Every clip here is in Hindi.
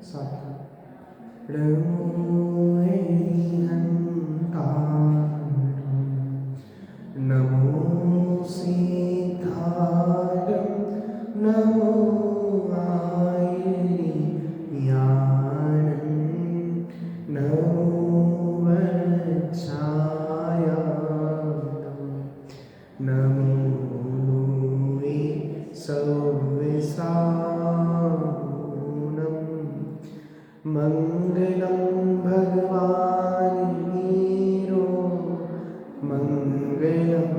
साथ नमो नमो सीतारं नमो आयर्यानं नमो वज्रायातं नमो वे सव्यसानं मङ्गलं भगवान् वीरो मङ्गलं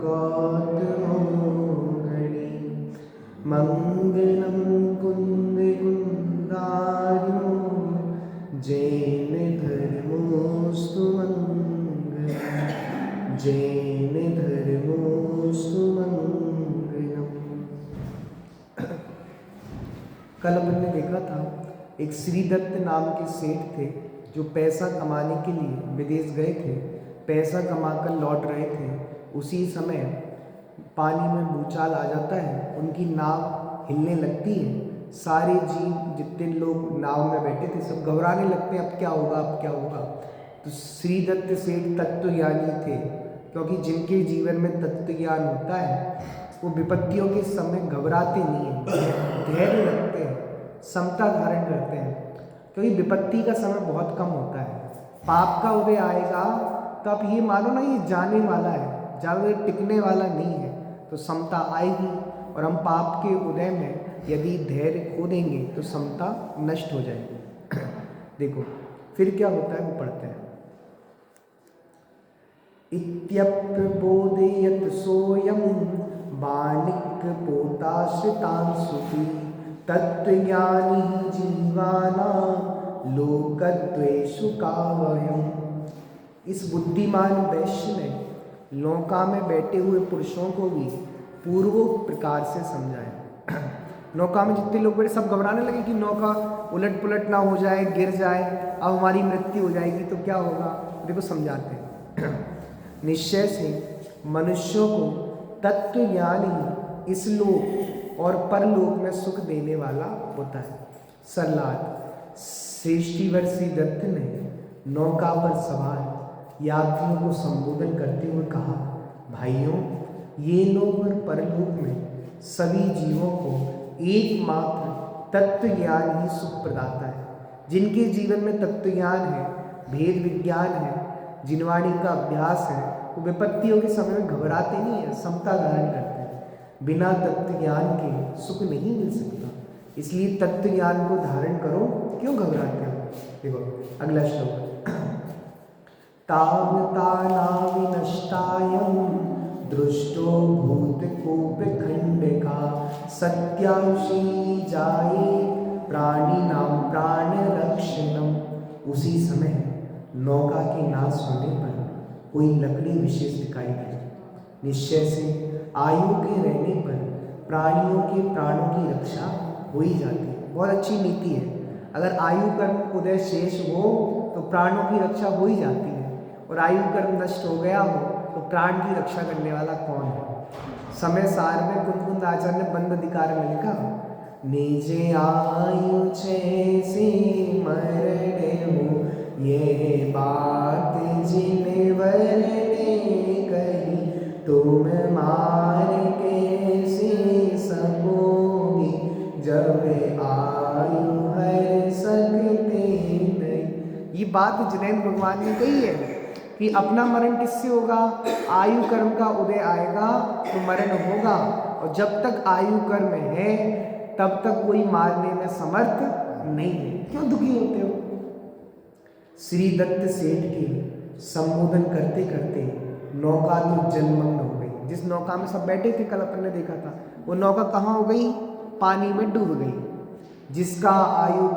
गौतमोऽगणि मङ्गलं कुन्दकुन्दारिणो जैन धर्मोऽस्तु मङ्गलम् जैन धर्मोऽस्तु मङ्गलम्। कल अपन ने देखा था एक श्रीदत्त नाम के सेठ थे जो पैसा कमाने के लिए विदेश गए थे। पैसा कमाकर लौट रहे थे, उसी समय पानी में भूचाल आ जाता है, उनकी नाव हिलने लगती है। सारे जीव जितने लोग नाव में बैठे थे सब घबराने लगते हैं, अब क्या होगा अब क्या होगा। तो श्रीदत्त सेठ तत्वज्ञानी थे, क्योंकि जिनके जीवन में तत्व ज्ञान होता है वो विपत्तियों के समय घबराते नहीं हैं, धैर्य रखते हैं, समता धारण करते हैं, क्योंकि विपत्ति का समय बहुत कम होता है। पाप का उदय आएगा तो आप ये मानो ना, ये जाने वाला है, ज़्यादा टिकने वाला नहीं है। तो समता आएगी, और हम पाप के उदय में यदि धैर्य खो देंगे तो समता नष्ट हो जाएगी। देखो फिर क्या होता है, वो पढ़ते हैं। इत्यप्यबोधयत सोऽयं बालिक पोताश्रितांसुति तत्त्वज्ञानी जीवानां लोकद्वेषु कावयम्। इस बुद्धिमान वैश्य ने नौका में बैठे हुए पुरुषों को भी पूर्वोक्त प्रकार से समझाया। नौका में जितने लोग बैठे सब घबराने लगे कि नौका उलट पुलट ना हो जाए, गिर जाए, अब हमारी मृत्यु हो जाएगी तो क्या होगा। देखो समझाते हैं। निश्चय से मनुष्यों को तत्व ज्ञान ही इस लोक और परलोक में सुख देने वाला होता है। सलाद श्रेष्ठीवर श्रीदत्त ने नौका पर सवार यात्रियों को संबोधन करते हुए कहा, भाइयों, ये लोक और परलोक में सभी जीवों को एकमात्र तत्व ज्ञान ही सुख प्रदाता है। जिनके जीवन में तत्व ज्ञान है, भेद विज्ञान है, जिनवाणी का अभ्यास है, वो विपत्तियों के समय में घबराते नहीं है, समता धारण करते हैं। बिना तत्व ज्ञान के सुख नहीं मिल सकता, इसलिए तत्व ज्ञान को धारण करो, क्यों घबराते हो। देखो अगला श्लोक। तावतानाविनष्टायं दृष्टो भूतकोपखण्डका सत्यांशी जाये प्राणिनां प्राणरक्षणम्। उसी समय नौका के नाश होने पर कोई लकड़ी विशेष दिखाई दी। निश्चय से आयु के रहने पर प्राणियों के प्राणों की रक्षा हो ही जाती है। बहुत अच्छी नीति है। अगर आयु कर्म उदय शेष हो तो प्राणों की रक्षा हो ही जाती है, और आयु कर्म नष्ट हो गया हो तो प्राण की रक्षा करने वाला कौन है। समय सार में कुंद आचार्य ने बंद अधिकार में लिखा, निजे आयु जैसे मरने हो ये बात जिने वरने कही तुम मार कैसे सकोगी जब आयु हर सकते नहीं। ये बात जिनेंद्र भगवान ने कही है कि अपना मरण किससे होगा, आयु कर्म का उदय आएगा तो मरण होगा, और जब तक आयु कर्म है तब तक कोई मारने में समर्थ नहीं है। क्यों दुखी होते हो। श्रीदत्त सेठ के संबोधन करते करते नौका तो जलमग्न हो गई। जिस नौका में सब बैठे थे, कल अपन ने देखा था, वो नौका कहाँ हो गई, पानी में डूब गई। जिसका आयु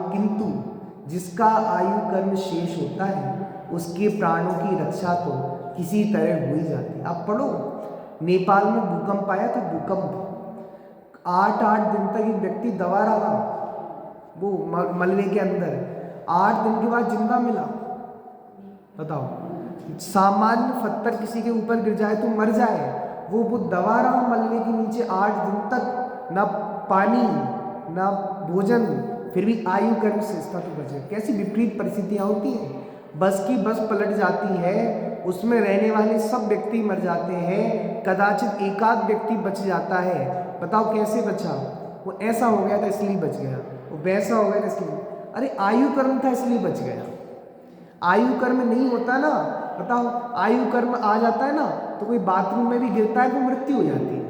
कर्म शेष होता है उसके प्राणों की रक्षा तो किसी तरह हो ही जाती है। आप पढ़ो, नेपाल में भूकंप आया था, भूकंप 8 दिन तक एक व्यक्ति दबा रहा, वो मलबे के अंदर 8 दिन के बाद जिंदा मिला। बताओ, सामान्य पत्थर किसी के ऊपर गिर जाए तो मर जाए, वो दबा रहा मलबे के नीचे 8 दिन तक, ना पानी ना भोजन फिर भी आयु कर्म शेषता तो बच गए। कैसी विपरीत परिस्थितियाँ होती हैं, बस की बस पलट जाती है, उसमें रहने वाले सब व्यक्ति मर जाते हैं, कदाचित एकाध व्यक्ति बच जाता है। बताओ कैसे बचा? वो ऐसा हो गया था इसलिए बच गया, वो वैसा हो गया था इसलिए, अरे आयु कर्म था इसलिए बच गया। आयु कर्म नहीं होता ना, बताओ आयु कर्म आ जाता है ना तो कोई बाथरूम में भी गिरता है तो मृत्यु हो जाती है,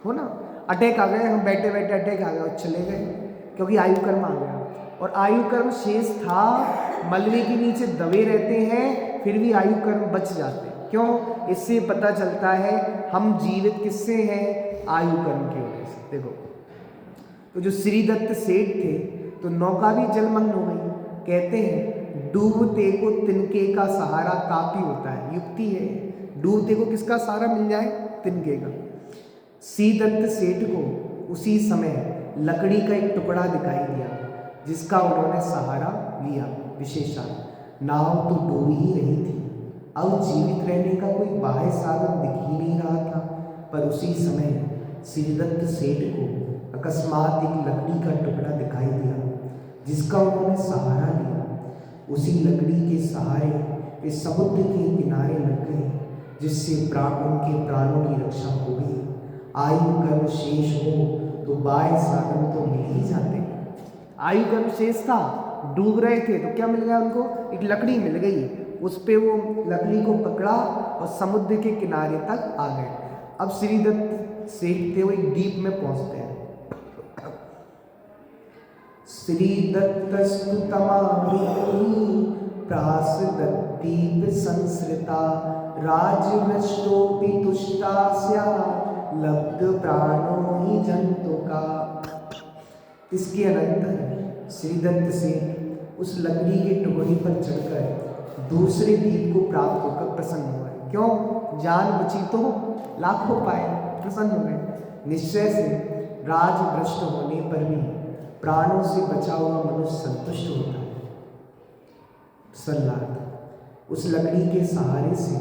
हो ना। अटैक आ गए, हम बैठे बैठे अटैक आ गया और चले गए, क्योंकि आयु कर्म आ गया। और आयु कर्म शेष था, मलबे के नीचे दबे रहते हैं, फिर भी आयु कर्म बच जाते हैं। क्यों? इससे पता चलता है हम जीवित किससे हैं? आयु कर्म की वजह से। देखो तो जो श्रीदत्त सेठ थे तो नौका भी जलमग्न हो गई। कहते हैं डूबते को तिनके का सहारा काफी होता है। युक्ति है, डूबते को किसका सहारा मिल जाए? तिनके का। श्रीदत्त सेठ को उसी समय लकड़ी का एक टुकड़ा दिखाई दिया जिसका उन्होंने सहारा लिया। विशेषण, नाव तो डूब ही रही थी, अब जीवित रहने का कोई बाह्य साधन दिख ही नहीं रहा था। पर उसी समय श्रीदत्त सेठ को अकस्मात एक लकड़ी का टुकड़ा दिखाई दिया जिसका उन्होंने सहारा लिया। उसी लकड़ी के सहारे वे समुद्र के किनारे लग गए, जिससे उनके प्राणों की रक्षा हो गई। आयु कर्म शेष हो तो बाह्य साधन तो मिल ही जाते। आयु कर्म शेष था, डूब रहे थे तो क्या मिल गया उनको? एक लकड़ी मिल गई, उस पे वो लकड़ी को पकड़ा और समुद्र के किनारे तक आ गए। अब श्रीदत्त सेठ थे वो एक द्वीप में पहुंचते हैं। श्रीदत्तस्तु तमामृति प्रासदद्दीप संसृता राजभ्रष्टोऽपि तुष्टास्या लब्ध प्राणो हि जंतुका। इसके अनंतर श्रीदत्त सेठ उस लकड़ी के टुकड़े पर चढ़कर दूसरे द्वीप को प्राप्त होकर प्रसन्न हुए। क्यों? जान बची तो लाखों पाए, प्रसन्न हो गए। निश्चय से राजभ्रष्ट होने पर भी प्राणों से बचा हुआ मनुष्य संतुष्ट होता है। सल्लाह, उस लकड़ी के सहारे से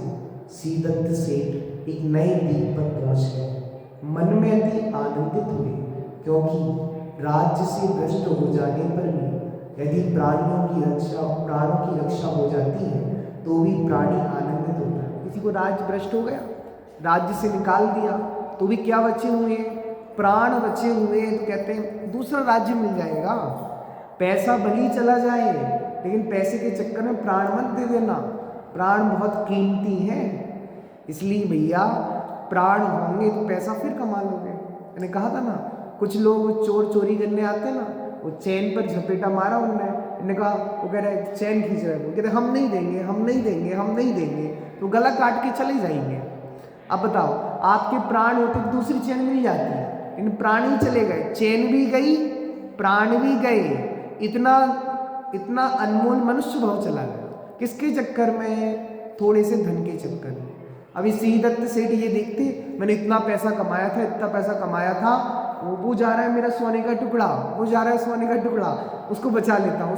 श्रीदत्त सेठ एक नए द्वीप पर पहुंच गए। मन में अति आनंदित हुए, क्योंकि राज्य से भ्रष्ट हो जाने पर भी यदि प्राणों की रक्षा हो जाती है तो भी प्राणी आनंदित होता है। किसी को राज्य भ्रष्ट हो गया, राज्य से निकाल दिया, तो भी क्या बचे हुए? प्राण बचे हुए। तो कहते हैं दूसरा राज्य मिल जाएगा। पैसा भली चला जाए, लेकिन पैसे के चक्कर में प्राण मत दे देना, प्राण बहुत कीमती है। इसलिए भैया प्राण होंगे तो पैसा फिर कमा लोगे। मैंने कहा था ना, कुछ लोग चोर चोरी करने आते ना, वो चैन पर झपेटा मारा उन्होंने कहा, वो कह रहे चैन खींच रहे, वो कहते हम नहीं देंगे, हम नहीं देंगे, हम नहीं देंगे, तो गला काट के चले जाएंगे। अब बताओ, आपके प्राण होते तो दूसरी चैन मिल जाती है, इन प्राण ही चले गए, चैन भी गई, प्राण भी गए। इतना अनमोल मनुष्य भाव चला गया। किसके चक्कर में? थोड़े से धन के चक्कर में। अभी श्रीदत्त सेठ ये देखते, मैंने इतना पैसा कमाया था, इतना पैसा कमाया था, वो जा रहा है मेरा सोने का टुकड़ा, वो जा रहा है सोने का टुकड़ा, उसको बचा लेता हूँ।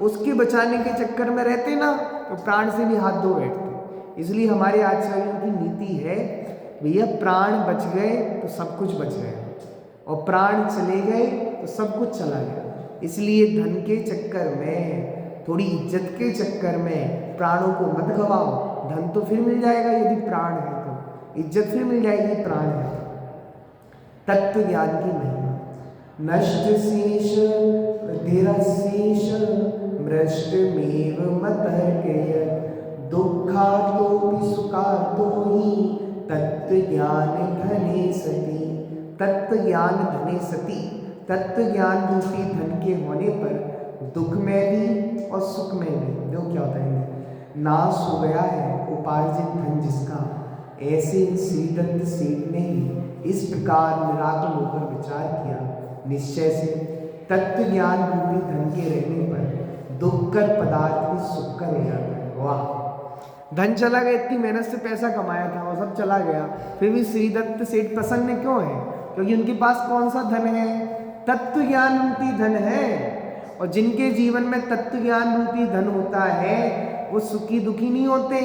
उसके बचाने के चक्कर में रहते ना तो प्राण से भी हाथ धो बैठते। इसलिए हमारे आचार्यों की नीति है, भैया प्राण बच गए तो सब कुछ बच गया, और प्राण चले गए तो सब कुछ चला गया। इसलिए धन के चक्कर में, थोड़ी इज्जत के चक्कर में प्राणों को मत गवाओ। धन तो फिर मिल जाएगा यदि प्राण है, तो इज्जत फिर मिल जाएगी प्राण है। तत्व ज्ञान की महिमा। नष्ट शेष रुधिरशेष मृष्टमेव मतर्कय दुःखार्तोऽपि सुखार्तो हि तत्व ज्ञान धने सति। तत्व ज्ञान धने सति, तत्व ज्ञान रूपी धन के होने पर दुख में भी और सुख में भी, देखो क्या होता है, नाश हो गया है उपार्जित धन जिसका। ऐसे श्रीदत्त सेठ ने ही इस प्रकार निराकुल होकर विचार किया। निश्चय से तत्व ज्ञान रूपी धन के रहने पर दुख कर पदार्थ भी सुख कर हो जाता है। वाह, धन चला गया, इतनी मेहनत से पैसा कमाया था वो सब चला गया, फिर भी श्रीदत्त सेठ प्रसन्न क्यों है? क्योंकि उनके पास कौन सा धन है? तत्व ज्ञान रूपी धन है। और जिनके जीवन में तत्व ज्ञान रूपी धन होता है वो सुखी दुखी नहीं होते।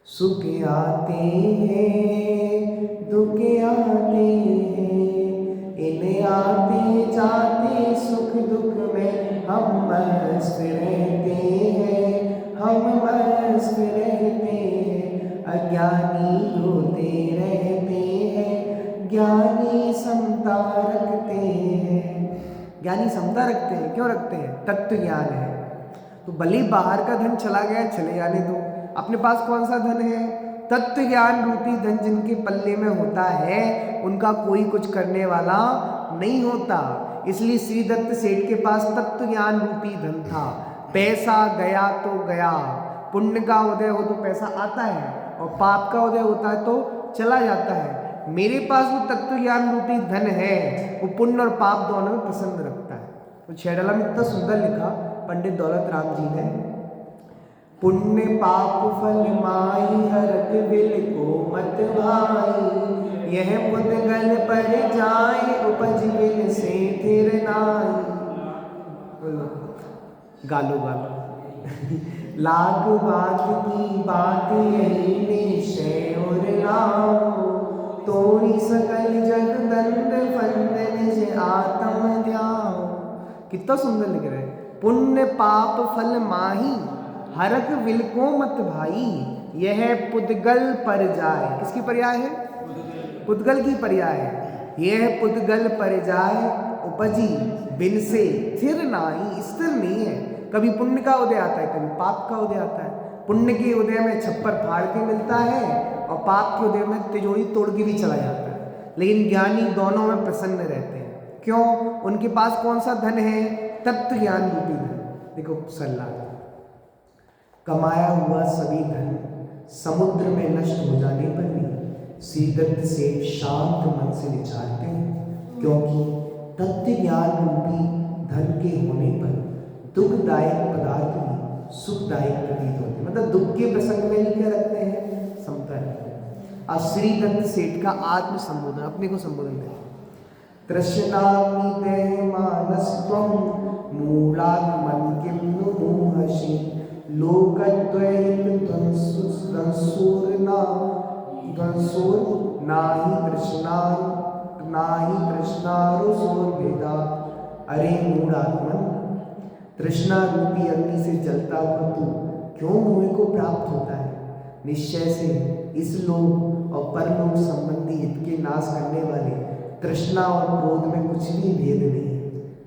सुख आते हैं दुख आते हैं, इन आते जाते सुख दुख में हम मस्त रहते हैं, हम मस्त रहते हैं। अज्ञानी रोते रहते हैं, ज्ञानी समता रखते हैं। ज्ञानी समता रखते हैं, क्यों रखते हैं? तत्व ज्ञान है। तो भले बाहर का धन चला गया, चले जाने दो, अपने पास कौन सा धन है? तत्व ज्ञान रूपी धन जिनके पल्ले में होता है उनका कोई कुछ करने वाला नहीं होता। इसलिए श्री दत्त सेठ के पास तत्व ज्ञान रूपी धन था। पैसा गया तो गया, पुण्य का उदय हो तो पैसा आता है और पाप का उदय होता है तो चला जाता है। मेरे पास वो तत्व ज्ञान रूपी धन है, वो पुण्य और पाप दोनों में प्रसन्न रखता है। तो छेड़ला में इतना सुंदर लिखा पंडित दौलत राम जी ने, पुण्य पाप फल माई हरत बिल को मत भाई, यह मुदगल पर जाए उपज बिल से फिर नाई। गालो गालो लाग बात की बात यही निश्चय और लाओ, तोड़ी सकल जगदंड फंदन से आत्म ध्याओ। कितना सुंदर लिख रहे हैं। पुण्य पाप फल माही हरक विल को मत भाई, यह पुद्गल पर जाए। किसकी पर्याय है? पुद्गल की पर्याय है। यह पुद्गल पर जाए उपजी बिन से थिर नाही, स्थिर नहीं है। कभी पुण्य का उदय आता है, कभी पाप का उदय आता है। पुण्य के उदय में छप्पर फाड़ के मिलता है और पाप के उदय में तिजोरी तोड़ के भी चला जाता है। लेकिन ज्ञानी दोनों में प्रसन्न रहते हैं। क्यों? उनके पास कौन सा धन है? तत्व ज्ञान रूपी धन। देखो सल्ला, कमाया हुआ सभी धन समुद्र में नष्ट हो जाने पर भी श्री दत्त सेठ शांत मन से विचारते हैं, क्योंकि तत्व ज्ञान रूपी धन के होने पर दुखदायक पदार्थ भी सुखदायक प्रतीत होते हैं। मतलब दुख के प्रसंग में ही क्या रखते हैं? समता रखते हैं। अब श्री दत्त सेठ का आत्म संबोधन, अपने को संबोधन देते हैं। तृष्णामिते मानस्त्वं मूलात्मन किम्नु मोहसि, लोकद्वैत द्वंसोर नाही तृष्णारुसोर भेदा। अरे मूढ़ात्मन, तृष्णा रूपी अग्नि से जलता हुआ तू क्यों मोह को प्राप्त होता है? निश्चय से इस लोक और परलोक संबंधी हित के नाश करने वाले तृष्णा और क्रोध में कुछ भी भेद नहीं है।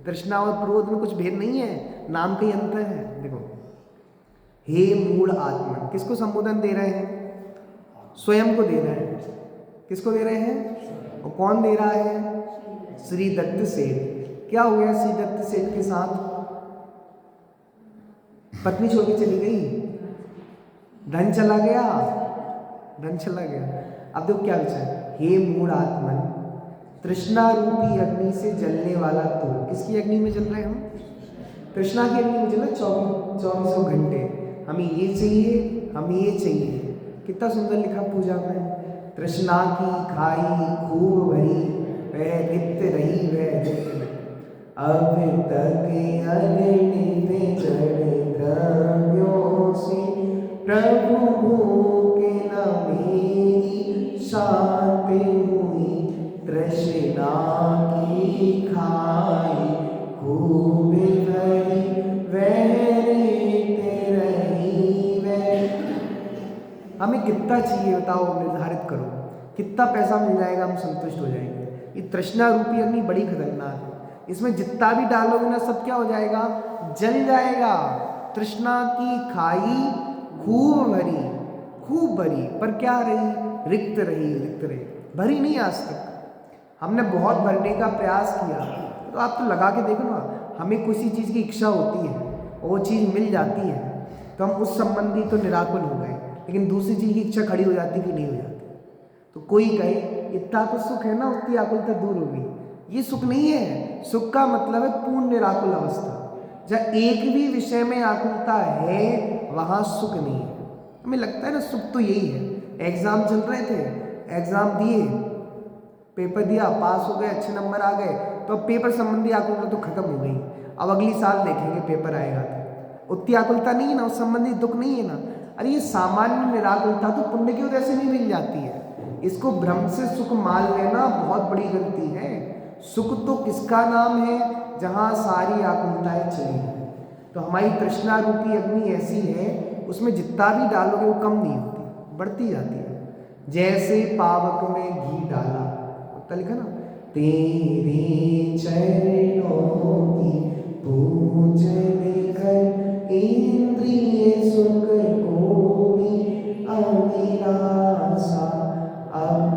तृष्णा और क्रोध में कुछ भेद नहीं है, नाम का ही अंतर है। देखो, हे मूढ़ आत्मन, किसको संबोधन दे रहे हैं? स्वयं को दे रहे हैं। किसको दे रहे हैं? और कौन दे रहा है? श्री दत्त सेठ। क्या हो गया श्री दत्त सेठ के साथ? पत्नी छोड़ के चली गई, धन चला गया, धन चला गया। अब देखो क्या बचा है। हे मूढ़ आत्मन, तृष्णा रूपी अग्नि से जलने वाला तू, किसकी अग्नि में जल रहे हैं हम? तृष्णा की अग्नि में जल रहे 24 घंटे। हमें ये चाहिए, हमें ये चाहिए। कितना सुंदर लिखा पूजा में, तृष्णा की खाई खूब भरी, वह रिक्त रही वह रिक्त। अब तक अगणित जड़ द्रव्यों से प्रभु भूखे न मेरी शांति हुई, तृष्णा की खाई खूब भरी वह रिक्त रही वह। हमें कितना चाहिए बताओ, निर्धारित करो। कितना पैसा मिल जाएगा हम संतुष्ट हो जाएंगे? ये तृष्णा रूपी अग्नि बड़ी खतरनाक है। इसमें जितना भी डालोगे ना सब क्या हो जाएगा? जल जाएगा। तृष्णा की खाई खूब भरी, खूब भरी, पर क्या रही? रिक्त रही, रिक्त रही, भरी नहीं। आज तक हमने बहुत भरने का प्रयास किया, तो आप तो लगा के देखो ना, हमें किसी चीज़ की इच्छा होती है और वो चीज़ मिल जाती है तो हम उस संबंधी तो निराकुल हो गए, लेकिन दूसरी चीज़ की इच्छा खड़ी हो जाती कि नहीं हो जाती। तो कोई कहे इतना तो सुख है ना, उसकी आकुलता दूर होगी। ये सुख नहीं है। सुख का मतलब है पूर्ण निराकुल अवस्था। जब एक भी विषय में आकुलता है वहाँ सुख नहीं है। हमें लगता है ना सुख तो यही है। एग्ज़ाम चल रहे थे, एग्ज़ाम दिए, पेपर दिया, पास हो गए, अच्छे नंबर आ गए, तो अब पेपर संबंधी आकुलता तो खत्म हो गई। अब अगली साल देखेंगे पेपर आएगा तो उतनी आकुलता नहीं है ना, उस संबंधी दुख नहीं है ना। अरे ये सामान्य निराकुलता तो पुण्य की वजह से भी मिल जाती है। इसको भ्रम से सुख मान लेना बहुत बड़ी गलती है। सुख तो किसका नाम है जहाँ सारी आकुलताएं चली गई। तो हमारी तृष्णा रूपी अग्नि ऐसी है, उसमें जितना भी डालोगे वो कम नहीं होती, बढ़ती जाती है। जैसे पावक में घी डाला, उत्तर लिखा ना, तेरे चरणों की पूजन कर इंद्रिय सुख को भी अविनाशा, अब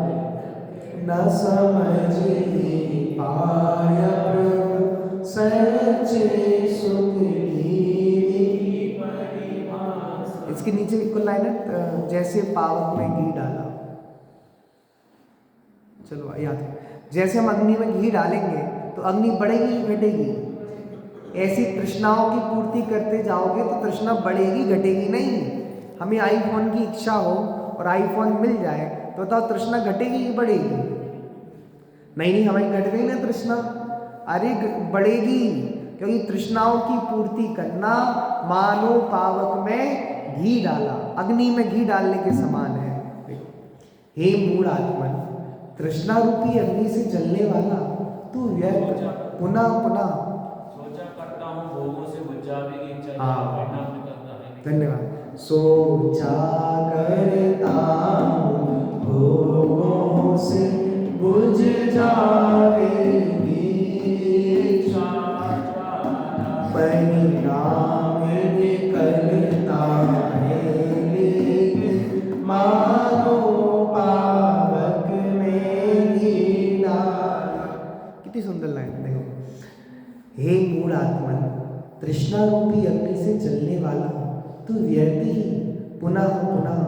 न समझ ही पाया प्रभु सच्चे सुख की परिभाषा। इसके नीचे एक लाइन है, जैसे पावक में घी डाला। चलो याद है, जैसे हम अग्नि में घी डालेंगे तो अग्नि बढ़ेगी घटेगी। ऐसी तृष्णाओं की पूर्ति करते जाओगे तो तृष्णा बढ़ेगी घटेगी नहीं। हमें आईफोन की इच्छा हो और आईफोन मिल जाए तो बताओ तृष्णा घटेगी कि बढ़ेगी? नहीं, हमारी घट गई ना तृष्णा, अरे बढ़ेगी, क्योंकि तृष्णाओं की पूर्ति करना मानो पावक में घी डाला, अग्नि में घी डालने के समान है। हे मूढ़ आत्मन, तृष्णा रूपी अग्नि से जलने वाला तू व्यर्थ पुनः पुनः सोचा करता हूँ भोगों से बुझावे की इच्छा। धन्यवाद। सोचा करता हूँ भोगों से बुझ जावेगी इच्छा, परिणाम निकलता है लेकिन मानो पावक में घी डाला। कितनी सुंदर लाइन, देखो। हे मूढ़ आत्मन, तृष्णा रूपी अग्नि से जलने वाला तू व्यर्थ ही पुनः पुनः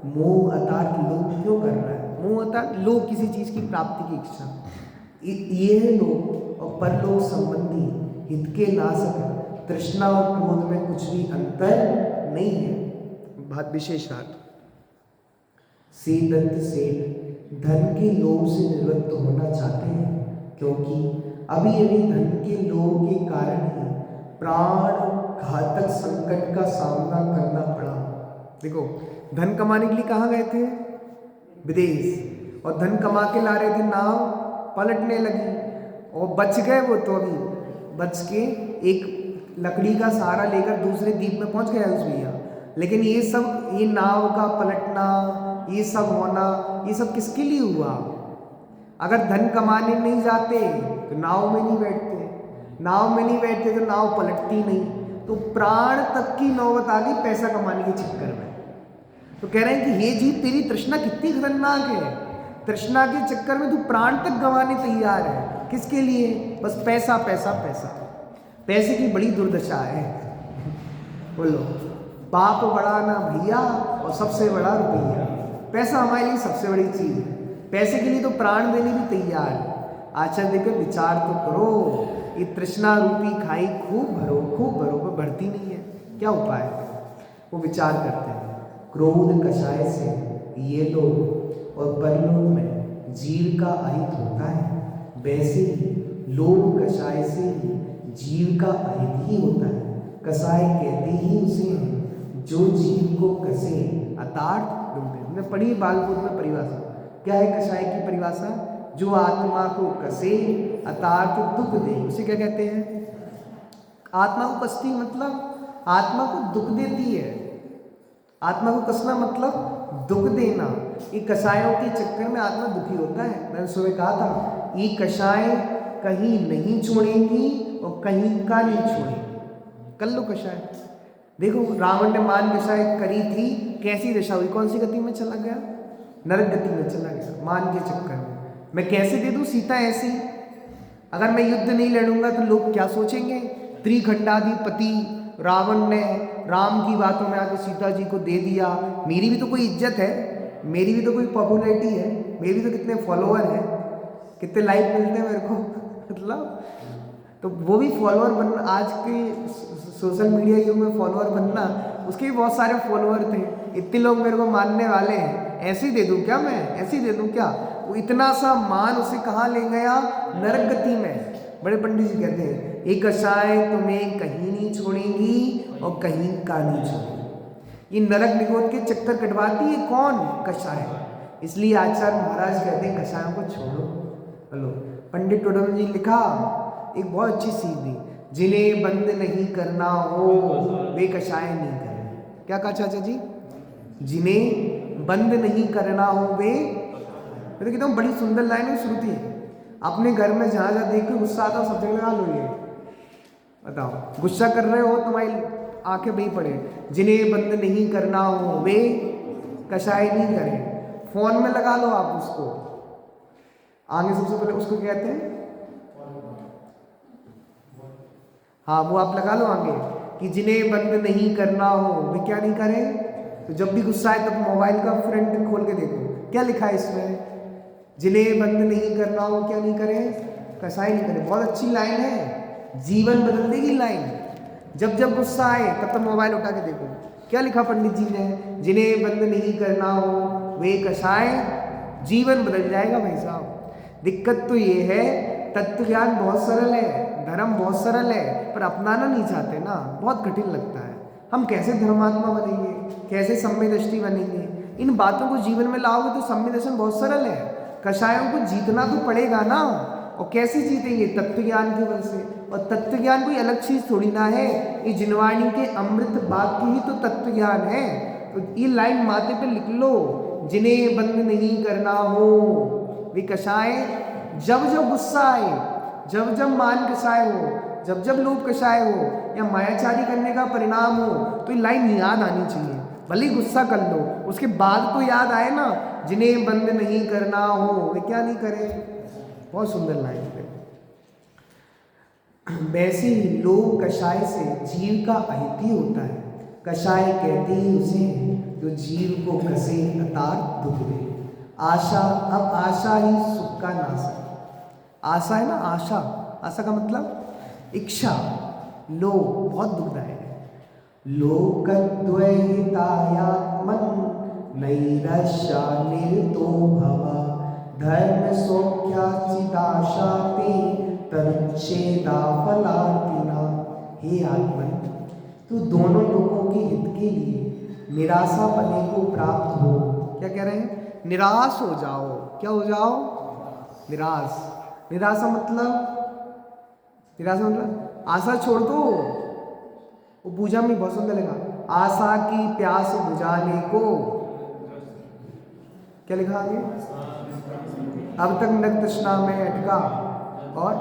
मोह अर्थात लोभ क्यों कर रहा है? मोह अर्थात लोभ, किसी चीज की प्राप्ति की इच्छा। ये लोभ और परलोक संबंधी हित के नाशक तृष्णा और क्रोध में कुछ भी अंतर नहीं है। बहुत विशेष बात। दंत सेठ धन के लोभ से निवृत्त होना चाहते हैं, क्योंकि अभी अभी धन के लोभ के कारण ही प्राण घातक संकट का सामना करना पड़ा। देखो, धन कमाने के लिए कहाँ गए थे? विदेश। और धन कमा के ला रहे थे, नाव पलटने लगी और बच गए वो, तो अभी बच के एक लकड़ी का सहारा लेकर दूसरे द्वीप में पहुंच गया उस भैया। लेकिन ये सब, ये नाव का पलटना, ये सब होना, ये सब किसके लिए हुआ? अगर धन कमाने नहीं जाते तो नाव में नहीं बैठते, नाव में नहीं बैठते तो नाव पलटती नहीं, तो प्राण तक की नौबत आ गई पैसा कमाने के चक्कर में। तो कह रहे हैं कि ये जीव, तेरी तृष्णा कितनी खतरनाक है, तृष्णा के चक्कर में तू प्राण तक गंवाने तैयार है। किसके लिए? बस पैसा पैसा पैसा। पैसे की बड़ी दुर्दशा है। बोलो, बाप बड़ा ना भैया और सबसे बड़ा रुपया। पैसा हमारे लिए सबसे बड़ी चीज है, पैसे के लिए तो प्राण देने भी तैयार है। आचार्य देकर विचार तो करो, ये तृष्णा रूपी खाई खूब भरो पर बढ़ती नहीं है, क्या उपाय है? वो विचार करते हैं। क्रोध कषाय से ये लोग और परलोक में जीव का अहित होता है, वैसे ही लोभ कषाय से ही जीव का अहित ही होता है। कषाय कहते ही उसे हैं जो जीव को कसे अतार्थ दुख दे। हमने पढ़ी बालपुर में परिभाषा, क्या है कषाय की परिभाषा? जो आत्मा को कसे अतार्थ दुख दे, उसे क्या कहते हैं? आत्मा को कसती मतलब आत्मा को दुख देती है। आत्मा को कसना मतलब दुख देना। ये कषायों के चक्कर में आत्मा दुखी होता है। मैंने सुबह कहा था, ये कषाय कहीं नहीं छोड़ेगी और कहीं का नहीं छोड़ेगी। कर लो कषाय। देखो, रावण ने मान कषाय करी थी, कैसी दशा हुई? कौन सी गति में चला गया? नरक गति में चला गया, मान के चक्कर में। मैं कैसे दे दूं सीता ऐसी? अगर मैं युद्ध नहीं लड़ूंगा तो लोग क्या सोचेंगे? त्रिखंडाधिपति रावण ने राम की बातों में आकर सीता जी को दे दिया। मेरी भी तो कोई इज्जत है, मेरी भी तो कोई पॉपुलैरिटी है, मेरे भी तो कितने फॉलोअर हैं, कितने लाइक मिलते हैं मेरे को मतलब। तो वो भी फॉलोअर बनना, आज के सोशल मीडिया युग में फॉलोअर बनना, उसके भी बहुत सारे फॉलोअर थे। इतने लोग मेरे को मानने वाले हैं, ऐसे ही दे दूं क्या मैं? ऐसे ही दे दूं क्या? वो इतना सा मान उसे कहाँ ले गया? नरक गति में। बड़े पंडित जी कहते हैं, एक कषाय तुम्हें कहीं नहीं छोड़ेंगी और कहीं का नहीं छोड़ेगी। ये नरक निगोद के चक्कर कटवाती है कौन? कषाय। इसलिए आचार्य महाराज कहते हैं कषायों को छोड़ो। बोलो, पंडित टोडर जी लिखा, एक बहुत अच्छी सीख दी, जिन्हें बंद नहीं करना हो वे कषाय नहीं करें। क्या कहा चाचा जी? जिन्हें बंद नहीं करना हो वे, मैं तो कहता हूँ बड़ी सुंदर लाइन है, श्रुति है। अपने घर में जहाँ जहाँ देख के गुस्सा आता हो सब जगह लगा लो ये, बताओ गुस्सा कर रहे हो तुम्हारी आंखें बही पड़े, जिन्हें बंद नहीं करना हो वे कषाय नहीं करें। फोन में लगा लो आप उसको, आगे सबसे पहले उसको कहते हैं, हाँ वो आप लगा लो आगे कि जिन्हें बंद नहीं करना हो वे क्या नहीं करें। तो जब भी गुस्सा आए तब मोबाइल का फ्रंट खोल के देखो क्या लिखा है इसमें, जिन्हें बंद नहीं करना हो क्या नहीं करें, कसाई नहीं करें। बहुत अच्छी लाइन है, जीवन बदल देगी लाइन। जब जब गुस्सा आए तब तक मोबाइल उठा के देखो क्या लिखा पंडित जी ने, जिन्हें बंद नहीं करना हो वे कसाय, जीवन बदल जाएगा भाई साहब। दिक्कत तो ये है तत्व ज्ञान बहुत सरल है, धर्म बहुत सरल है, पर अपनाना नहीं चाहते ना, बहुत कठिन लगता है। हम कैसे धर्मात्मा बनेंगे, कैसे सम्य दृष्टि बनेंगे, इन बातों को जीवन में लाओगे तो सम्य दर्शन बहुत सरल है। कषायों को जीतना तो पड़ेगा ना, और कैसे जीतेंगे, तत्व ज्ञान के बल से। और तत्व ज्ञान कोई अलग चीज थोड़ी ना है, ये जिनवाणी के अमृत वाक्य ही तो तत्व ज्ञान है। तो ये लाइन माथे पे लिख लो, जिन्हें बंद नहीं करना हो वे कषाय। जब जब गुस्सा आए, जब जब मान कषाय हो, जब जब लोभ कषाय हो या मायाचारी करने का परिणाम हो, तो ये लाइन याद आनी चाहिए। भले ही गुस्सा कर लो, उसके बाद तो याद आए ना, जिन्हें बंद नहीं करना हो वे क्या नहीं करें। बहुत सुंदर लाइन है। वैसे ही लोभ कषाय से जीव का अहित होता है। कषाय कहते ही उसे जो जीव को कसे अर्थात दुख दे। आशा, अब आशा ही सुख का नाश है। आशा है ना, आशा, आशा का मतलब इच्छा। लोभ बहुत दुखदायक है। लोकद्वैतायात्मन नैरश्या निर्तो भव धर्म सौख्याचिदाशा ते तरुच्छेदा फलार्थिना। हे आत्मन, तू दोनों लोगों के हित के लिए निराशा पने को प्राप्त हो। क्या कह रहे हैं? निराश हो जाओ। क्या हो जाओ? निराश। निराशा मतलब, निराशा मतलब आशा छोड़ दो। वो पूजा में बहुत सुंदर लगा, आशा की प्यास बुझाने को। क्या लिखा आगे? अब तक नग तृष्णा में अटका और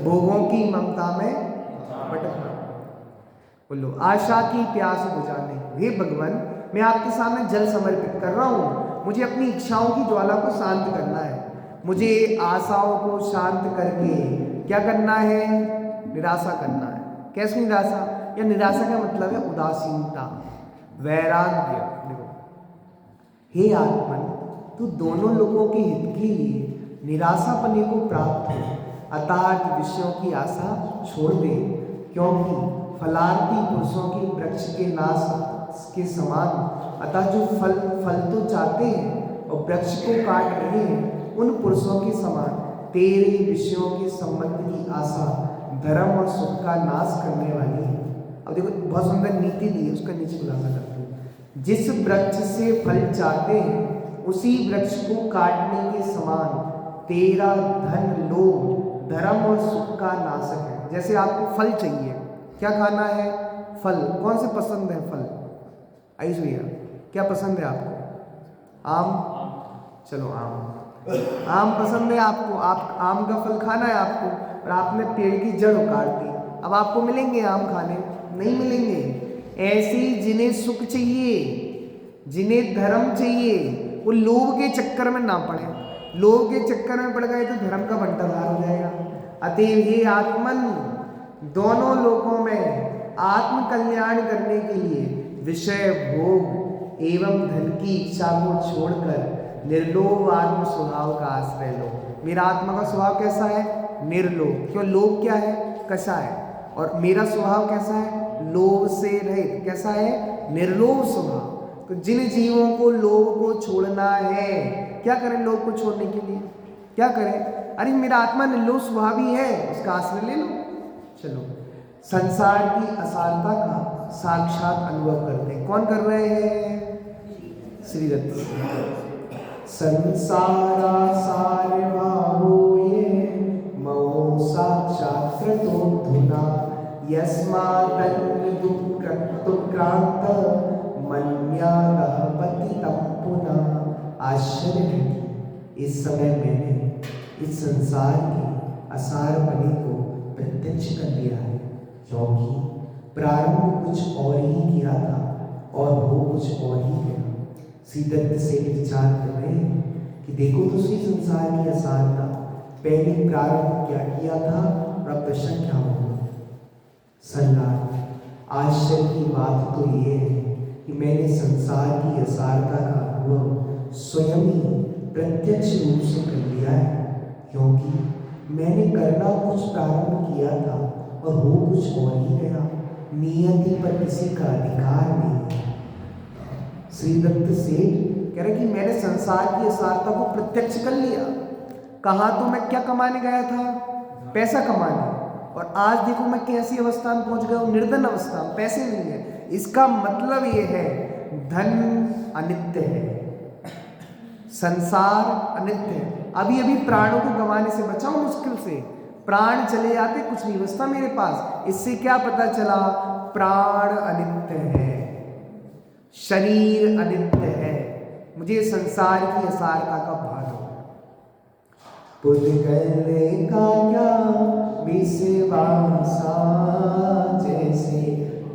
भोगों की ममता में भटकना। बोलो, आशा की प्यास बुझाने। हे भगवान, मैं आपके सामने जल समर्पित कर रहा हूँ। मुझे अपनी इच्छाओं की ज्वाला को शांत करना है। मुझे आशाओं को शांत करके क्या करना है? निराशा करना है। कैसी निराशा? या निराशा का मतलब है उदासीनता, वैराग्य। देखो, हे आत्मन, तू दोनों लोगों के हित के लिए निराशा पने को प्राप्त हो। अर्थात विषयों की आशा छोड़ दे, क्योंकि फलार्थी पुरुषों के वृक्ष के नाश के समान। अतः जो फल तो चाहते हैं और वृक्ष को काट रहे हैं, उन पुरुषों के समान तेरे विषयों के संबंध की आशा धर्म और सुख का नाश करने वाली है। अब देखो, बहुत सुंदर नीति दी है, उसका नीचे खुलासा करते हैं। जिस वृक्ष से फल चाहते हैं उसी वृक्ष को काटने के समान तेरा धन लोभ धर्म और सुख का नाशक है। जैसे आपको फल चाहिए, क्या खाना है? फल। कौन से पसंद है फल? आइए भैया, क्या पसंद है आपको? आम। चलो आम, आम पसंद है आपको, आप आम का फल खाना है आपको, और आपने पेड़ की जड़ उखाड़ दी। अब आपको मिलेंगे आम खाने? नहीं मिलेंगे। ऐसे ही जिन्हें सुख चाहिए, जिन्हें धर्म चाहिए, वो लोभ के चक्कर में ना पड़े। लोभ के चक्कर में पड़ गए तो धर्म का बंटाधार हो जाएगा। अतएव हे आत्मन, दोनों लोगों में आत्म कल्याण करने के लिए विषय भोग एवं धन की इच्छा को छोड़कर निर्लोभ आत्म स्वभाव का आश्रय लो। मेरा आत्मा का स्वभाव कैसा है? निर्लोभ। क्यों? लोभ क्या है? कषाय। और मेरा स्वभाव कैसा है? लोभ से रहित। कैसा है? निर्लोभ स्वभाव। तो जिन जीवों को लोभ को छोड़ना है, क्या करें लोभ को छोड़ने के लिए? क्या करें? अरे मेरा आत्मा निर्लोभ स्वभाव ही है, उसका आश्रय ले लो। चलो, संसार की असारता का साक्षात अनुभव करते हैं। कौन कर रहे हैं? श्री दत्त। संसारा सारभावो ये महो साक्षात् कृतोऽधुना यस्मादन्य दुःखक्रांत मन्यागः पतितं पुनः। आश्चर्य है कि इस समय मैंने इस संसार के असारपने को प्रत्यक्ष कर लिया है, क्योंकि प्रारंभ कुछ और ही किया था और वो कुछ और ही गया। श्रीदत्त से विचार कर रहे हैं कि देखो तो सही संसार की असारता, पहले प्रारंभ क्या किया था और अब दशा क्या होगा। सम्राट, आश्चर्य की बात तो ये है कि मैंने संसार की असारता का अनुभव स्वयं ही प्रत्यक्ष रूप से कर लिया है, क्योंकि मैंने करना कुछ प्रारंभ किया था और वो कुछ और ही गया। नियति पर किसी का अधिकार नहीं है। श्रीदत्त सेठ कह रहे कि मैंने संसार की असारता को प्रत्यक्ष कर लिया। कहा तो मैं क्या कमाने गया था, पैसा कमाने, और आज देखो मैं कैसी अवस्था में पहुंच गया हूँ, निर्धन अवस्था, पैसे नहीं है। इसका मतलब ये है धन अनित्य है, संसार अनित्य है। अभी अभी प्राणों को गंवाने से बचा हूं मुश्किल से, प्राण चले जाते कुछ नहीं बचता मेरे पास। इससे क्या पता चला, प्राण अनित्य है, शरीर अनित्य है, मुझे संसार की असारता का भान हो। पुण्य करने का क्या विश्वासा, जैसे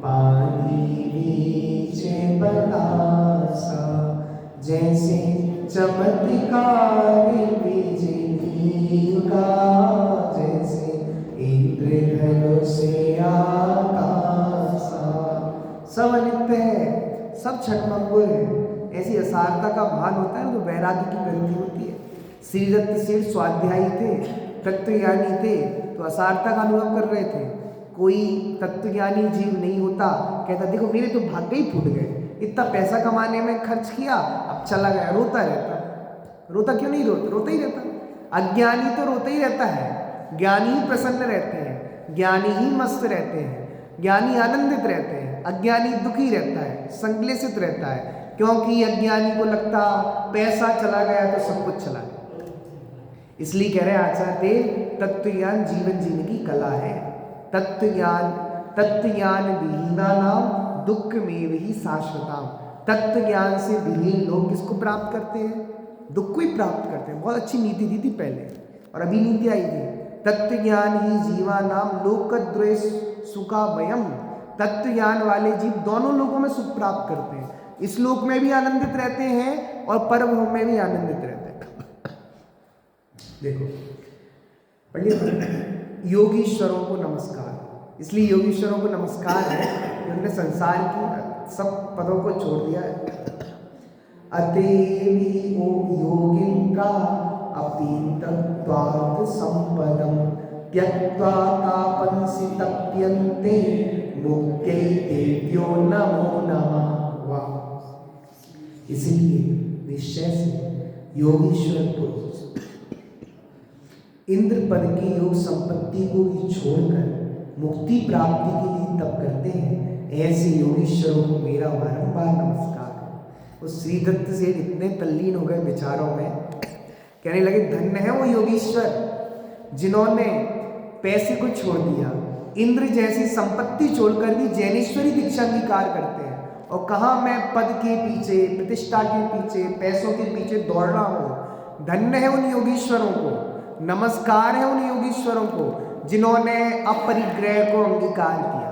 पानी नीचे बतासा, जैसे चमत्कार बिजली का, जैसे इंद्रधनुष से आकाशा। सब अनित्य है, सब क्षणभंगुर है। ऐसी असारता का भान होता है तो वैराग्य की वृद्धि होती है। श्रीदत्त सेठ स्वाध्यायी थे, तत्वज्ञानी थे, तो असारता का अनुभव कर रहे थे। कोई तत्वज्ञानी जीव नहीं होता, कहता देखो मेरे तो भाग्य ही फूट गए, इतना पैसा कमाने में खर्च किया, अब चला गया, रोता रहता। रोता क्यों नहीं रोता, रोता ही रहता। अज्ञानी तो रोता ही रहता है, ज्ञानी ही प्रसन्न रहते हैं, ज्ञानी ही मस्त रहते हैं, ज्ञानी आनंदित रहते हैं, अज्ञानी दुखी रहता है, संक्लेशित रहता है, क्योंकि अज्ञानी को लगता पैसा चला गया तो सब कुछ चला गया। इसलिए कह रहे हैं आचार्य, तत्वज्ञान जीवन जीने की कला है। तत्वज्ञान विहीना नाम दुख में ही शाश्वताम। तत्व ज्ञान से विहीन लोग किसको प्राप्त करते हैं, दुख को ही प्राप्त करते हैं। बहुत अच्छी नीति दी थी पहले, और अभी नीति आई थी, तत्व ज्ञान ही जीवा नाम लोकद्वय सुखा वयम। तत्व ज्ञान वाले जीव दोनों लोगों में सुख प्राप्त करते हैं, इस लोक में भी आनंदित रहते हैं और परलोक में भी आनंदित रहते हैं। देखो पंडित, योगीश्वरों को नमस्कार, इसलिए योगीश्वरों को नमस्कार है, उन्होंने संसार की सब पदों को छोड़ दिया है। अतेवी ओ योगिन्द्रा अपीतत्वात् संपदम त्यक्त्वा तापंसि तप्यन्ते मुक्त्यै देव्यो नमो नमः। वाह, इसलिए निश्चय से योगीश्वर को इंद्र पद की योग संपत्ति को भी छोड़कर मुक्ति प्राप्ति के लिए तप करते हैं। ऐसे योगीश्वरों को मेरा बारंबार नमस्कार है। उस श्रीदत्त से इतने तल्लीन हो गए विचारों में, कहने लगे धन्य है वो योगीश्वर जिन्होंने पैसे को छोड़ दिया, इंद्र जैसी संपत्ति छोड़कर भी जैनेश्वरी दीक्षा अंगीकार करते हैं। और कहा मैं पद के पीछे, प्रतिष्ठा के पीछे, पैसों के पीछे दौड़ रहा हूँ। धन्य है उन योगीश्वरों को, नमस्कार है उन योगीश्वरों को जिन्होंने अपरिग्रह को अंगीकार किया।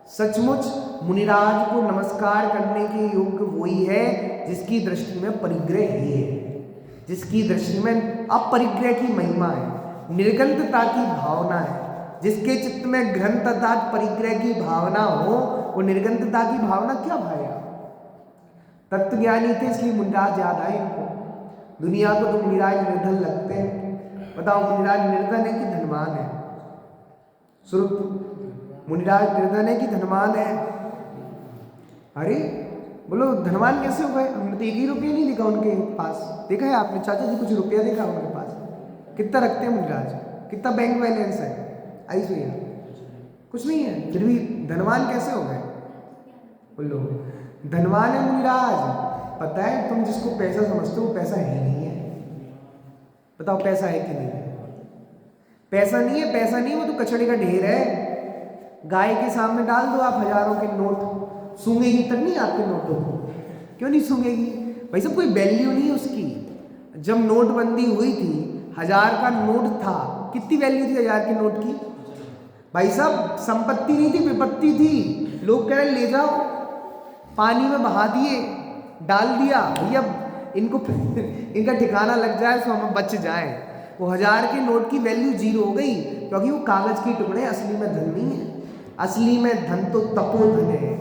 सचमुच मुनिराज को नमस्कार करने के योग्य वही है जिसकी दृष्टि में परिग्रह ही है, जिसकी दृष्टि में अपरिग्रह की महिमा है, निर्गंतता की भावना है। जिसके चित्त में ग्रंथ अर्थात परिग्रह की भावना हो, वो निर्गंतता की भावना क्या भाएगा। तत्वज्ञानी थे इसलिए मुनिराज याद आए इनको। दुनिया को तो मुनिराज निर्धन लगते हैं। बताओ मुनिराज निर्धन है कि धनवान है? सुरुत, मुनिराज निर्धन है कि धनवान है? अरे बोलो धनवान कैसे हो गए? हमने तो 1 ही रुपया नहीं देखा उनके पास। देखा है आपने चाचा जी कुछ रुपया देखा उनके पास? कितना रखते हैं मुनिराज, कितना बैंक बैलेंस है? आई भैया कुछ नहीं है, फिर भी धनवान कैसे हो गए? बोलो धनवान है मुनिराज, पता है तुम जिसको पैसा समझते हो वो पैसा है ही नहीं है। बताओ पैसा है कि नहीं है? पैसा नहीं है, पैसा नहीं, वो तो कचड़े का ढेर है। गाय के सामने डाल दो आप हजारों के नोट, सूंघेगी तक नहीं आपके नोटों को? क्यों नहीं सूंघेगी भाई साहब? कोई वैल्यू नहीं है उसकी। जब नोटबंदी हुई थी 1000 का नोट था, कितनी वैल्यू थी 1000 के नोट की? भाई साहब संपत्ति नहीं थी, विपत्ति थी। लोग कह रहे ले जाओ, पानी में बहा दिए, डाल दिया भैया, इनको इनका ठिकाना लग जाए तो हम बच जाए। वो 1000 के नोट की वैल्यू 0 हो गई, क्योंकि वो कागज के टुकड़े, असली में धन नहीं है। असली में धन तो तपोधन है,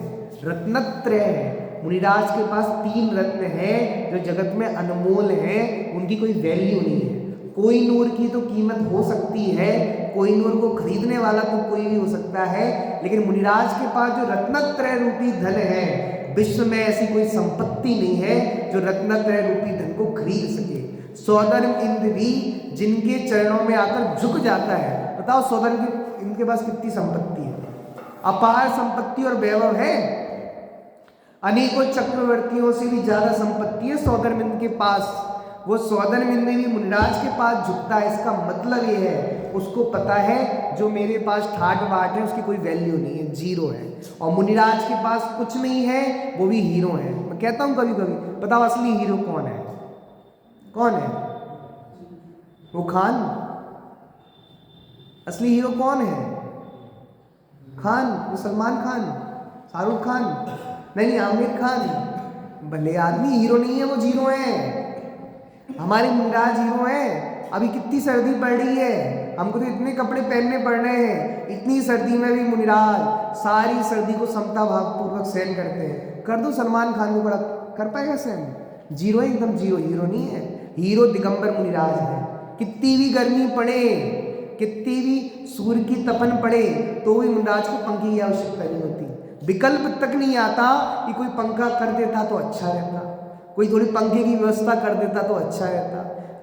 रत्नत्रय है। मुनिराज के पास 3 रत्न हैं जो जगत में अनमोल हैं, उनकी कोई वैल्यू नहीं है। कोई नूर की तो कीमत हो सकती है, कोई नूर को खरीदने वाला तो कोई भी हो सकता है, लेकिन मुनिराज के पास जो रत्नत्रय रूपी धन है, विश्व में ऐसी कोई संपत्ति नहीं है जो रत्नत्रय रूपी धन को खरीद सके। सौधर्म इंद्र भी जिनके चरणों में आकर झुक जाता है, बताओ सौधर्म इनके पास कितनी संपत्ति है? अपार संपत्ति और वैभव है। अनेकों चक्रवर्तियों से भी ज्यादा संपत्ति है सौधर्मिंद के पास। वो सौधर्मिंद भी मुनिराज के पास झुकता है। इसका मतलब ये है उसको पता है जो मेरे पास ठाट बाट है उसकी कोई वैल्यू नहीं है, 0 है। और मुनिराज के पास कुछ नहीं है, वो भी हीरो है। मैं कहता हूं कभी कभी, बताओ असली हीरो कौन है? कौन है? वो खान। असली हीरो कौन है? खान। वो सलमान खान, शाहरुख खान, नहीं आमिर खान। भले आदमी हीरो नहीं है, वो 0 है। हमारे मुनिराज हीरो हैं। अभी कितनी सर्दी पड़ रही है, हमको तो इतने कपड़े पहनने पड़ रहे हैं, इतनी सर्दी में भी मुनिराज सारी सर्दी को समता भाव पूर्वक सहन करते हैं। कर दो सलमान खान को, बड़ा कर पाएगा सहन? 0 है, एकदम 0, हीरो नहीं है। हीरो दिगंबर मुनिराज है। कितनी भी गर्मी पड़े, कितनी भी सूर्य की तपन पड़े, तो भी मुनिराज को पंखे की आवश्यकता नहीं होती। विकल्प तक नहीं आता कि कोई पंखा कर देता तो अच्छा रहता, कोई थोड़ी पंखे की व्यवस्था कर देता तो अच्छा रहता।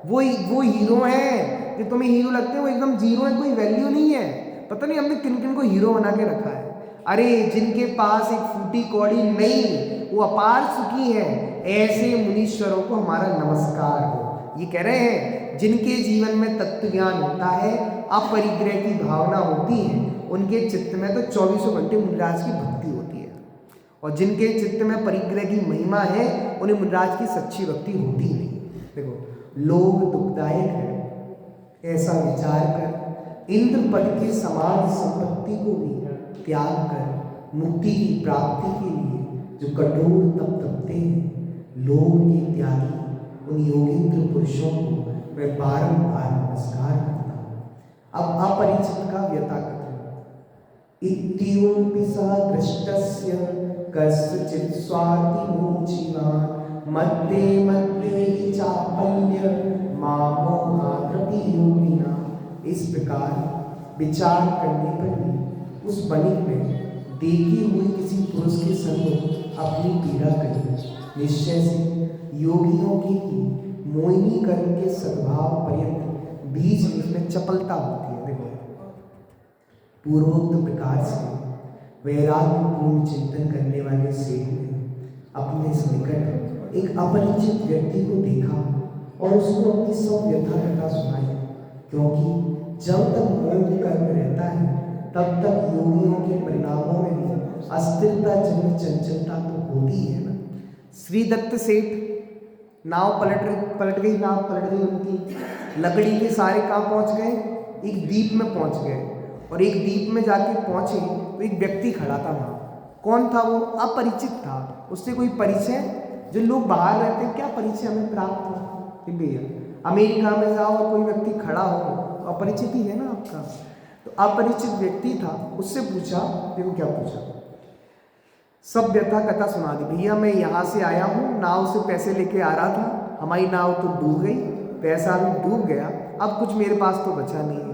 वो हीरो है जो तुम्हें हीरो लगते हैं, वो एकदम 0 है, कोई वैल्यू नहीं है। पता नहीं हमने किन किन को हीरो बना के रखा है। अरे जिनके पास एक फूटी कौड़ी नहीं, वो अपार सुखी है, ऐसे मुनीश्वरों को हमारा नमस्कार हो। ये कह रहे हैं जिनके जीवन में तत्व ज्ञान होता है, अपरिग्रह की भावना होती है, उनके चित्त में तो 24 घंटे मुनिराज की भक्ति होती है। और जिनके चित्त में परिग्रह की महिमा है, उन्हें मुनिराज की सच्ची भक्ति होती ही नहीं। देखो, लोभ दुखदायक है ऐसा विचार कर इंद्र पद के समान संपत्ति को भी त्याग कर मुक्ति की प्राप्ति के लिए जो कठोर तप तपते हैं, लोभ के त्यागी उन योगींद्र पुरुषों को मैं बारंबार नमस्कार करता हूँ। अब अपरिचित का व्यथा कथन। इत्योपि स दृष्टस्य कस्यचित् स्वार्थी मोचिवान् मध्ये मध्ये हि चापल्य मामोहाद्रपि योगिना। इस प्रकार विचार करने पर भी उस वणिक में देखी हुई किसी पुरुष के संग अपनी पीड़ा करी। निश्चय से योगियों की मोहिनी कर्म के सद्भाव पर्यंत बीच बीच में चपलता होती है। देखो, पूर्वोक्त प्रकार से वैराग्यपूर्ण चिंतन करने वाले सेठ ने अपने निकट एक अपरिचित व्यक्ति को देखा और उसको अपनी सब व्यथा कथा सुनाई। क्योंकि जब तक मोह कर्म रहता है, तब तक योगियों के परिणामों में भी अस्थिरता जन्म चंचलता तो होती है ना। श्री दत्त सेठ, नाव पलट गई उनकी। लकड़ी के सारे कहाँ पहुंच गए? एक द्वीप में पहुंच गए। और एक द्वीप में जाके पहुंचे तो एक व्यक्ति खड़ा था वहाँ। कौन था वो? अपरिचित था, उससे कोई परिचय, जो लोग बाहर रहते हैं क्या परिचय हमें प्राप्त हो? कि भैया अमेरिका में जाओ और कोई व्यक्ति खड़ा हो तो अपरिचित ही है ना आपका। तो अपरिचित व्यक्ति था, उससे पूछा, देखो क्या पूछा, सब व्यथा कथा सुना दी। भैया मैं यहाँ से आया हूँ, नाव से पैसे लेके आ रहा था, हमारी नाव तो डूब गई, पैसा भी डूब गया, अब कुछ मेरे पास तो बचा नहीं है।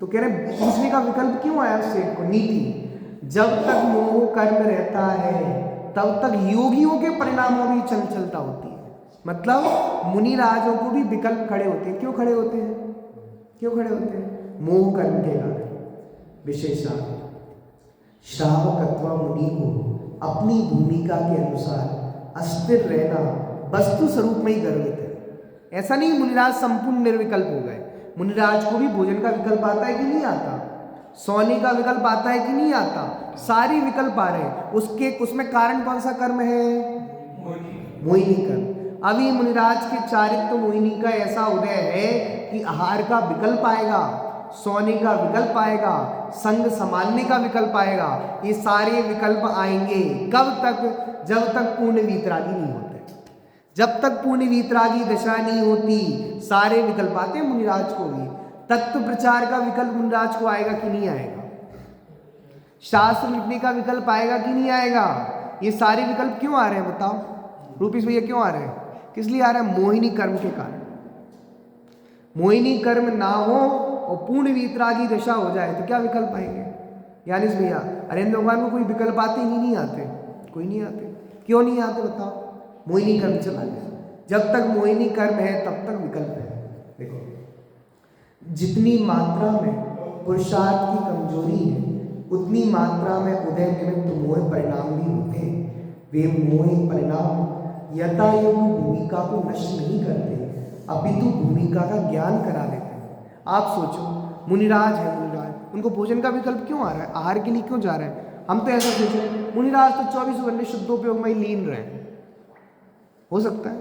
तो कह रहे पूछने का विकल्प क्यों आया उस सेठ को? नीति, जब तक मोह कर्म रहता है तब तक योगियों के परिणामों में चंचलता होती है। मतलब मुनि राजों को भी विकल्प खड़े होते हैं। क्यों खड़े होते हैं? क्यों खड़े होते हैं? मोह कर्म के कारण। विशेषण, श्रावकत्व मुनि को अपनी भूमिका के अनुसार अस्थिर रहना वस्तु स्वरूप में ही गर्वित है। ऐसा नहीं मुनिराज संपूर्ण निर्विकल्प हो गए, मुनिराज को भी भोजन का विकल्प आता है कि नहीं आता, सोने का विकल्प आता है कि नहीं आता, सारे विकल्प आ रहे हैं। उसमें कारण कौन सा कर्म है? मोहिनी कर्म। अभी मुनिराज के चारित्र मोहिनी का ऐसा उदय है कि आहार का विकल्प आएगा, सोने का विकल्प आएगा, संग संभालने का विकल्प आएगा। ये सारे विकल्प आएंगे कब तक? जब तक पूर्ण वीतरागी नहीं होते। जब तक पूर्ण वीतरागी दशा नहीं होती सारे विकल्प आते हैं मुनिराज को भी। तत्व प्रचार का विकल्प मुनिराज को आएगा कि नहीं आएगा? शास्त्र लिखने का विकल्प आएगा कि नहीं आएगा? ये सारे विकल्प क्यों आ रहे हैं बताओ रूपेश भैया, क्यों आ रहे हैं? किस लिए आ रहे हैं? मोहिनी कर्म के कारण। मोहिनी कर्म ना हो और पूर्ण वीतरागी दशा हो जाए तो क्या विकल्प आएंगे? ज्ञानेश भैया, अरेंद्र भगवान को कोई विकल्प आते ही नहीं आते? कोई नहीं आते। क्यों नहीं आते बताओ? मोहिनी कर्म चला गया। जब तक मोहिनी कर्म है तब तक विकल्प है। देखो, जितनी मात्रा में पुरुषार्थ की कमजोरी है उतनी मात्रा में उदय निमित्त मोह परिणाम भी होते हैं। वे मोह परिणाम यथायोग भूमिका को नष्ट नहीं करते अपितु भूमिका का ज्ञान करा देते हैं। आप सोचो, मुनिराज है, मुनिराज उनको भोजन का विकल्प क्यों आ रहा है? आहार के लिए क्यों जा रहे हैं? हम तो ऐसा सोच रहे हैं मुनिराज तो 24 घंटे शुद्धोपयोग में ही लीन रहे। हो सकता है,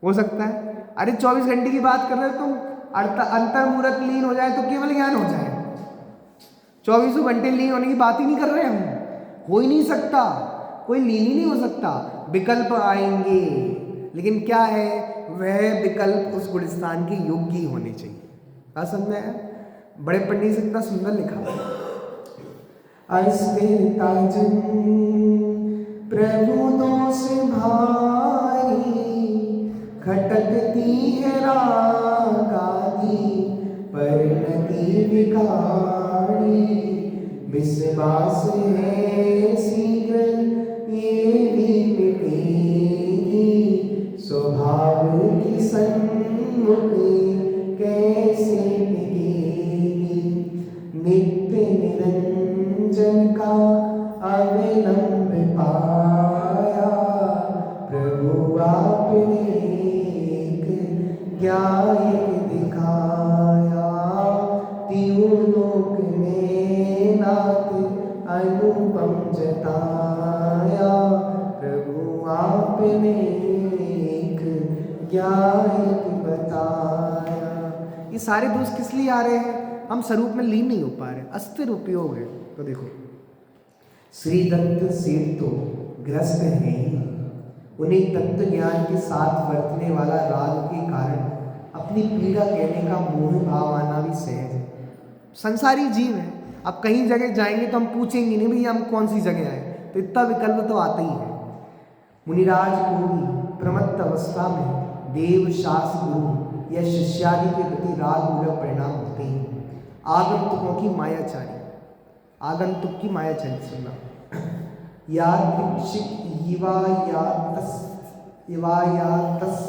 हो सकता है। अरे 24 घंटे की बात कर रहे हो तुम, अंतर मुहूर्त लीन हो जाए तो केवल ज्ञान हो जाए। 24 घंटे लीन होने की बात ही नहीं कर रहे हम। हो ही नहीं सकता, कोई लीन ही नहीं हो सकता। विकल्प आएंगे, लेकिन क्या है? वह विकल्प उस गुणस्थान के योग्य ही होने चाहिए। क्या समझ में आया? बड़े पंडित से इतना सुंदर लिखा, अस्थिरता जन प्रभु दोष भारी, खटकती है रागादि परिणति विकारी, विश्वास है शीघ्र ये भी मिटेगी, स्वभाव की सन्मुख कैसे टिकेगी, नित्य निरंजन का अविलंब पाया, प्रभु आपने एक ज्ञायक दिखाया, तीनों लोक में नाथ अनुपम जताया, प्रभु आपने एक ज्ञायक बताया। ये सारे दोष किस लिए आ रहे हैं? हम स्वरूप में लीन नहीं हो पा रहे, अस्थिर उपयोग है। तो देखो, श्री दत्त सेठ तो ग्रस्त है ही, उन्हें तत्व ज्ञान के साथ वर्तने वाला राग के कारण अपनी पीड़ा कहने का मोह भाव आना भी सहज है। संसारी जीव है, अब कहीं जगह जाएंगे तो हम पूछेंगे नहीं भैया हम कौन सी जगह आए, तो इतना विकल्प तो आता ही है। मुनिराज को भी प्रमत्त अवस्था में देव शास्त्र गुरु या शिष्यादि के प्रति राग मूलक परिणाम होते हैं। आगंतुकों की मायाचारी, आगंतुक की मायाचारी सुनना, यादृच्छिक इवायातस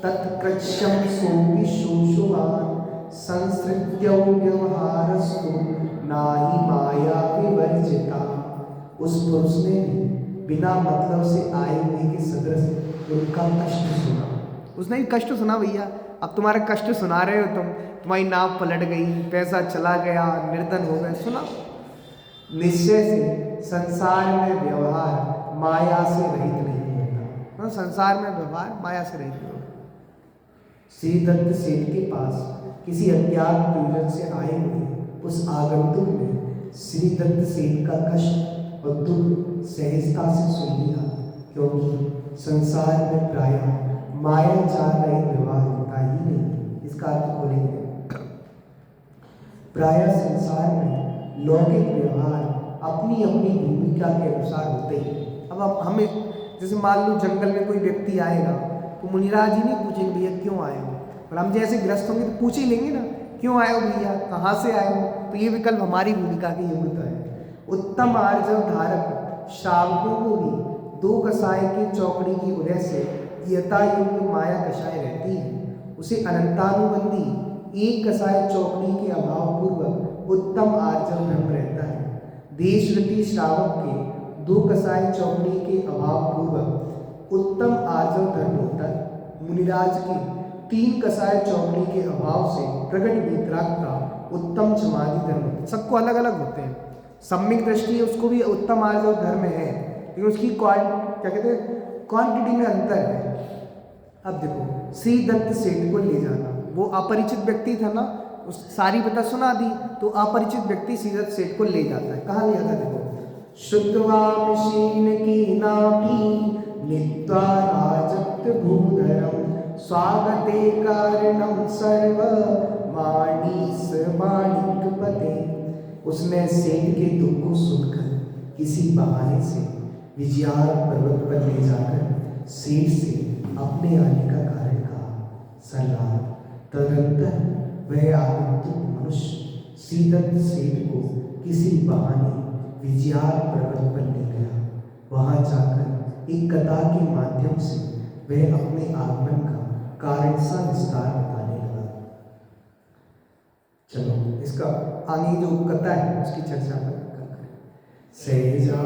तत्कृच्छम सोपि शोषुवान् संसृत्यो व्यवहारस्तु नाहि माया विवर्जिता। उस पुरुष ने भी बिना मतलब से आए हुए के सदृश उनका कष्ट सुना। उसने भी कष्ट सुना भैया, अब तुम्हारा कष्ट सुना रहे हो तुम, तुम्हारी नाव पलट गई, पैसा चला गया, निर्धन हो गए, सुना। निश्चय से संसार में व्यवहार माया से रहित नहीं होता। हाँ, संसार में व्यवहार माया से रहित नहीं होता। श्री दत्त सेठ के पास किसी अज्ञात पूजन से आए हुए उस आगंतुक ने श्री दत्त सेठ का कष्ट और दुख सहजता से सुन लिया, क्योंकि संसार में प्रायः माया चाह रहे व्यवहार होता ही नहीं। इसका अर्थ खोलेंगे, प्रायः संसार में लौकिक व्यवहार अपनी अपनी भूमिका के अनुसार होते हैं। अब हमें जैसे मान लो जंगल में कोई व्यक्ति आएगा तो मुनिराज ही नहीं पूछेंगे भैया क्यों आए हो, और हम जैसे ग्रस्त होंगे तो पूछ ही लेंगे ना क्यों आए हो भैया, कहाँ से आए हो। तो ये विकल्प हमारी भूमिका की योग्यता है। उत्तम आर्जव धारक श्रावकों को भी दो कसाय के चौकड़ी की उदय से यथायुक्त माया कषाय रहती है। उसे अनंतानुबंधी एक कसाय चौकड़ी के अभाव पूर्वक उत्तम आर्जव ब्रह्म रहता है। देशरति श्रावक के दो कसाय चौकड़ी के अभाव पूर्वक उत्तम आर्जव धर्म होता है। मुनिराज की 3 कसाय चौकड़ी के अभाव से प्रगट वीतराग का उत्तम समाधि धर्म होता है। सबको अलग अलग होते हैं। सम्यक दृष्टि उसको भी उत्तम आर्जव धर्म है, लेकिन उसकी क्या कहते हैं क्वांटिटी में अंतर है। अब देखो श्री दत्त सेठ को ले जाना, वो अपरिचित व्यक्ति था ना, उस सारी कथा सुना दी, तो अपरिचित व्यक्ति श्री दत्त सेठ को ले जाता है। कहाँ ले जाता है देखो, श्रुत्वा मशीन की नापी नित्वा राजत भूधरम स्वागते कारणम सर्व माणिस माणिक पते। उसने सेठ के दुख को सुनकर किसी बहाने से विजयार पर्वत पर ले जाकर सेठ से अपने आने का कारण कहा। सलाह तदंतर वह आगंतुक मनुष्य श्री दत्त सेठ को किसी बहाने विजयार पर्वत पर ले गया। वहां जाकर एक कथा के माध्यम से वह अपने आगमन का कारण सा विस्तार बताने लगा। चलो इसका आगे जो कथा है उसकी चर्चा करें। सहजा